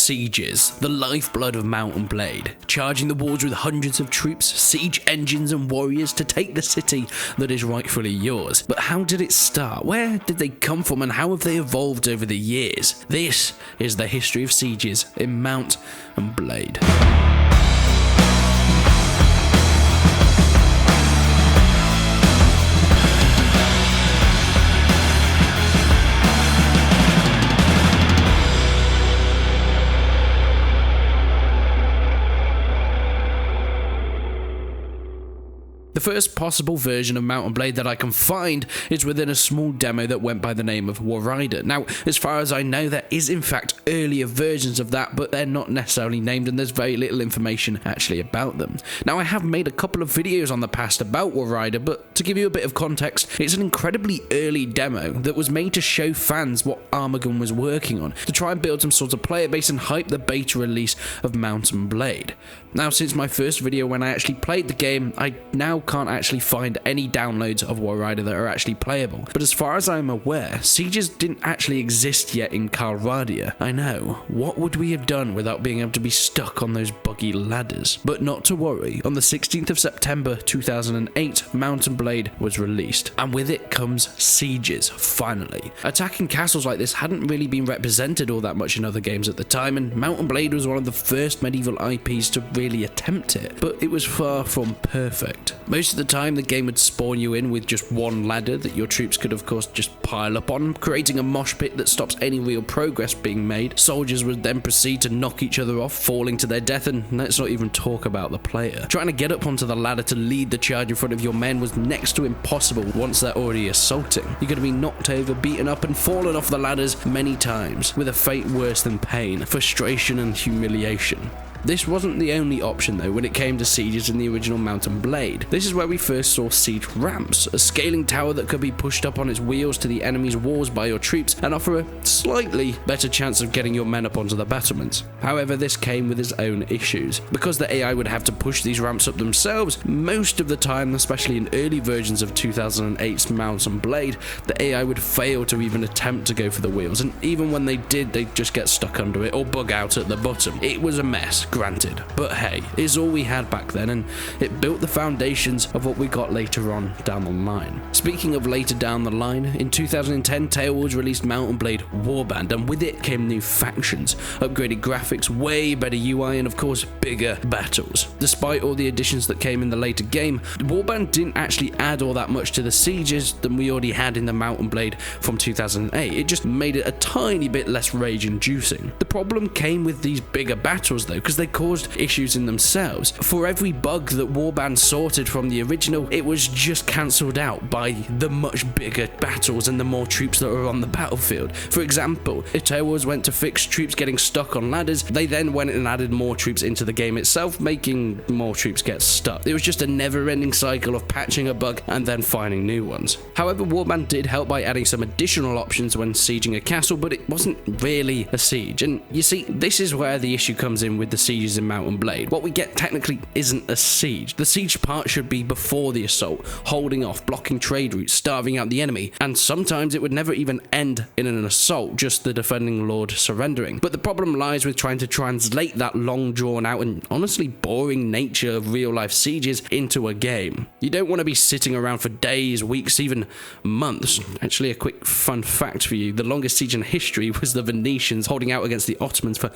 Sieges, the lifeblood of Mount and Blade, charging the walls with hundreds of troops, siege engines and warriors to take the city that is rightfully yours. But how did it start? Where did they come from and how have they evolved over the years? This is the history of sieges in Mount and Blade. The first possible version of Mount and Blade that I can find is within a small demo that went by the name of Warrider. Now, as far as I know, there is in fact earlier versions of that, but they're not necessarily named and there's very little information actually about them. Now, I have made a couple of videos on the past about Warrider, but to give you a bit of context, it's an incredibly early demo that was made to show fans what Armageddon was working on, to try and build some sort of player base and hype the beta release of Mount and Blade. Now, since my first video when I actually played the game, I now can't actually find any downloads of Warrider that are actually playable. But as far as I'm aware, sieges didn't actually exist yet in Calradia. I know, what would we have done without being able to be stuck on those buggy ladders? But not to worry, on the 16th of September 2008, Mount and Blade was released, and with it comes sieges, finally. Attacking castles like this hadn't really been represented all that much in other games at the time, and Mount and Blade was one of the first medieval IPs to really attempt it, but it was far from perfect. Most of the time the game would spawn you in with just one ladder that your troops could of course just pile up on, creating a mosh pit that stops any real progress being made. Soldiers would then proceed to knock each other off, falling to their death, and let's not even talk about the player. Trying to get up onto the ladder to lead the charge in front of your men was next to impossible once they're already assaulting. You're going to be knocked over, beaten up and fallen off the ladders many times, with a fate worse than pain, frustration and humiliation. This wasn't the only option though when it came to sieges in the original Mount and Blade. This is where we first saw siege ramps, a scaling tower that could be pushed up on its wheels to the enemy's walls by your troops and offer a slightly better chance of getting your men up onto the battlements. However, this came with its own issues. Because the AI would have to push these ramps up themselves, most of the time, especially in early versions of 2008's Mount and Blade, the AI would fail to even attempt to go for the wheels, and even when they did, they'd just get stuck under it or bug out at the bottom. It was a mess, granted, but hey, it's all we had back then, and it built the foundations of what we got later on down the line. Speaking of later down the line, in 2010 taleworlds released Mount and Blade Warband, and with it came new factions, upgraded graphics, way better UI, and of course bigger battles. Despite all the additions that came in the later game, Warband didn't actually add all that much to the sieges than we already had in the Mount and Blade from 2008. It just made it a tiny bit less rage inducing. The problem came with these bigger battles though, because they caused issues in themselves. For every bug that Warband sorted from the original, it was just cancelled out by the much bigger battles and the more troops that were on the battlefield. For example, if taleworlds went to fix troops getting stuck on ladders, they then went and added more troops into the game itself, making more troops get stuck. It was just a never-ending cycle of patching a bug and then finding new ones. However, Warband did help by adding some additional options when sieging a castle, but it wasn't really a siege. And you see, this is where the issue comes in with the sieges in Mount and Blade. What we get technically isn't a siege. The siege part should be before the assault, holding off, blocking trade routes, starving out the enemy, and sometimes it would never even end in an assault, just the defending lord surrendering. But the problem lies with trying to translate that long drawn out and honestly boring nature of real life sieges into a game. You don't want to be sitting around for days, weeks, even months. Actually, a quick fun fact for you, the longest siege in history was the Venetians holding out against the Ottomans for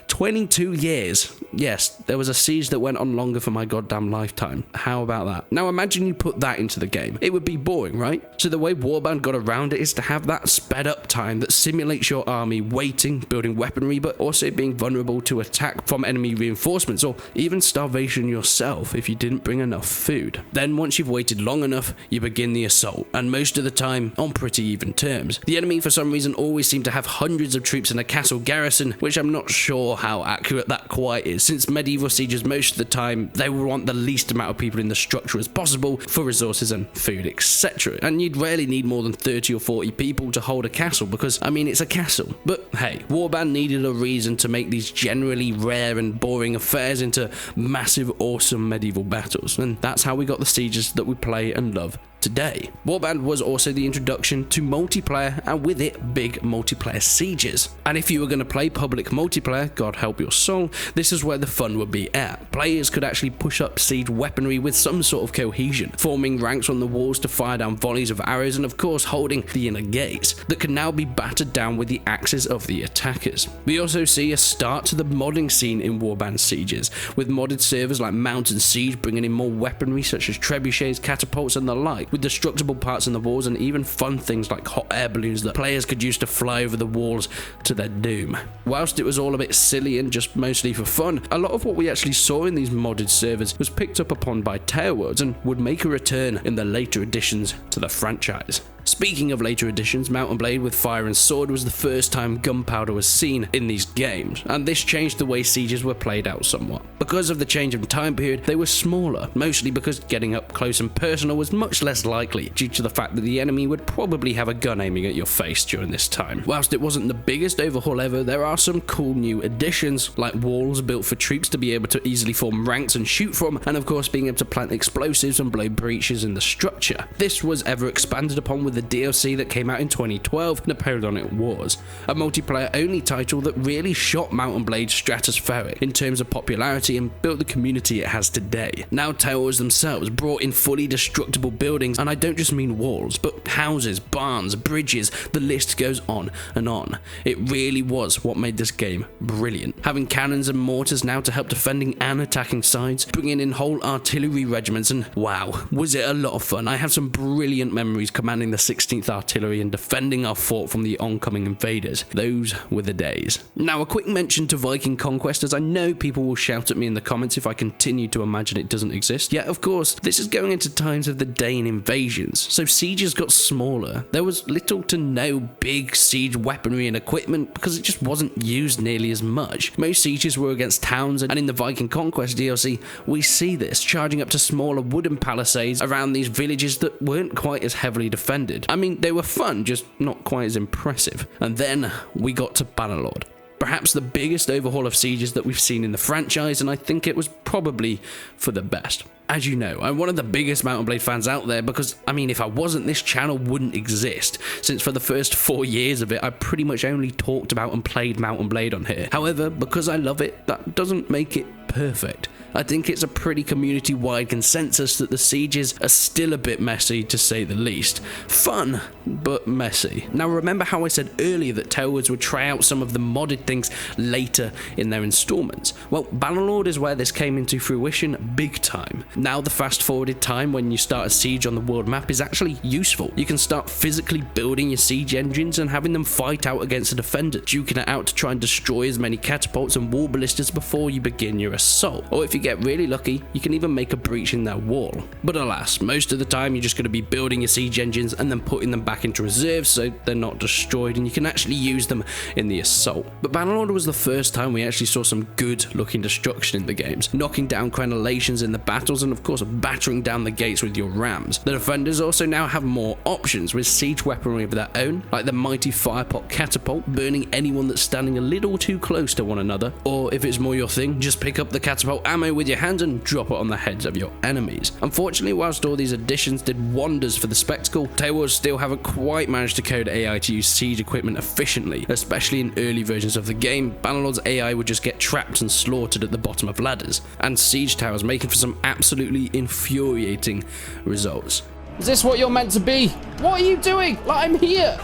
22 years. Yes, there was a siege that went on longer for my goddamn lifetime. How about that? Now imagine you put that into the game. It would be boring, right? So the way Warband got around it is to have that sped up time that simulates your army waiting, building weaponry, but also being vulnerable to attack from enemy reinforcements or even starvation yourself if you didn't bring enough food. Then once you've waited long enough, you begin the assault, and most of the time on pretty even terms. The enemy for some reason always seem to have hundreds of troops in a castle garrison, which I'm not sure how accurate that quite is, since medieval sieges most of the time they will want the least amount of people in the structure as possible for resources and food, etc. And you'd rarely need more than 30 or 40 people to hold a castle because, I mean, it's a castle. But hey, Warband needed a reason to make these generally rare and boring affairs into massive, awesome medieval battles, and that's how we got the sieges that we play and love today. Warband was also the introduction to multiplayer, and with it, big multiplayer sieges. And if you were going to play public multiplayer, God help your soul, this is where the fun would be at. Players could actually push up siege weaponry with some sort of cohesion, forming ranks on the walls to fire down volleys of arrows, and of course holding the inner gates that could now be battered down with the axes of the attackers. We also see a start to the modding scene in Warband sieges, with modded servers like Mountain Siege bringing in more weaponry such as trebuchets, catapults and the like, with destructible parts in the walls and even fun things like hot air balloons that players could use to fly over the walls to their doom. Whilst it was all a bit silly and just mostly for fun, a lot of what we actually saw in these modded servers was picked up upon by taleworlds and would make a return in the later additions to the franchise. Speaking of later editions, Mount and Blade with Fire and Sword was the first time gunpowder was seen in these games, and this changed the way sieges were played out somewhat. Because of the change of time period, they were smaller, mostly because getting up close and personal was much less likely due to the fact that the enemy would probably have a gun aiming at your face during this time. Whilst it wasn't the biggest overhaul ever, there are some cool new additions, like walls built for troops to be able to easily form ranks and shoot from, and of course being able to plant explosives and blow breaches in the structure. This was ever expanded upon with the DLC that came out in 2012, Napoloenic Wars, a multiplayer-only title that really shot Mount and Blade stratospheric in terms of popularity and built the community it has today. Now taleworlds themselves brought in fully destructible buildings, and I don't just mean walls, but houses, barns, bridges, the list goes on and on. It really was what made this game brilliant. Having cannons and mortars now to help defending and attacking sides, bringing in whole artillery regiments, and wow, was it a lot of fun. I have some brilliant memories commanding the 16th Artillery and defending our fort from the oncoming invaders. Those were the days. Now a quick mention to Viking Conquest, as I know people will shout at me in the comments if I continue to imagine it doesn't exist. Yet of course, this is going into times of the Dane invasions, so sieges got smaller. There was little to no big siege weaponry and equipment because it just wasn't used nearly as much. Most sieges were against towns, and in the Viking Conquest DLC, we see this, charging up to smaller wooden palisades around these villages that weren't quite as heavily defended. I mean, they were fun, just not quite as impressive. And then we got to Bannerlord. Perhaps the biggest overhaul of sieges that we've seen in the franchise, and I think it was probably for the best. As you know, I'm one of the biggest Mount and Blade fans out there because, I mean, if I wasn't, this channel wouldn't exist, since for the first 4 years of it, I pretty much only talked about and played Mount and Blade on here. However, because I love it, that doesn't make it perfect. I think it's a pretty community-wide consensus that the sieges are still a bit messy, to say the least. Fun, but messy. Now remember how I said earlier that taleworlds would try out some of the modded things later in their installments? Well, Bannerlord is where this came into fruition big time. Now the fast-forwarded time when you start a siege on the world map is actually useful. You can start physically building your siege engines and having them fight out against a defender, duking it out to try and destroy as many catapults and wall ballistas before you begin your assault. Or if you get really lucky, you can even make a breach in their wall. But alas, most of the time you're just going to be building your siege engines and then putting them back into reserve so they're not destroyed and you can actually use them in the assault. But Bannerlord was the first time we actually saw some good looking destruction in the games, knocking down crenellations in the battles and of course battering down the gates with your rams. The defenders also now have more options with siege weaponry of their own, like the mighty firepot catapult, burning anyone that's standing a little too close to one another, or if it's more your thing, just pick up the catapult ammo with your hand and drop it on the heads of your enemies. Unfortunately, whilst all these additions did wonders for the spectacle, taleworlds still haven't quite managed to code AI to use siege equipment efficiently, especially in early versions of the game. Bannerlord's AI would just get trapped and slaughtered at the bottom of ladders, and siege towers, making for some absolutely infuriating results. Is this what you're meant to be? What are you doing? Like, I'm here!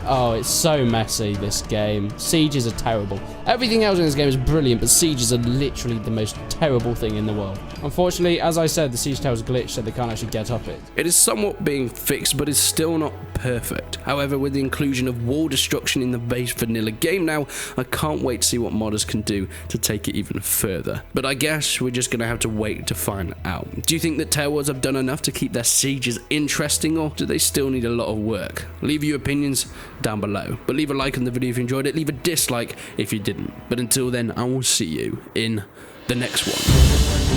Oh, it's so messy, this game. Sieges are terrible. Everything else in this game is brilliant, but sieges are literally the most terrible thing in the world. Unfortunately, as I said, the siege tower's glitched, so they can't actually get up it. It is somewhat being fixed, but is still not perfect. However, with the inclusion of wall destruction in the base vanilla game now, I can't wait to see what modders can do to take it even further. But I guess we're just going to have to wait to find out. Do you think that taleworlds have done enough to keep their sieges interesting, or do they still need a lot of work? Leave your opinions down below, but leave a like on the video if you enjoyed it, leave a dislike if you didn't. But until then, I will see you in the next one.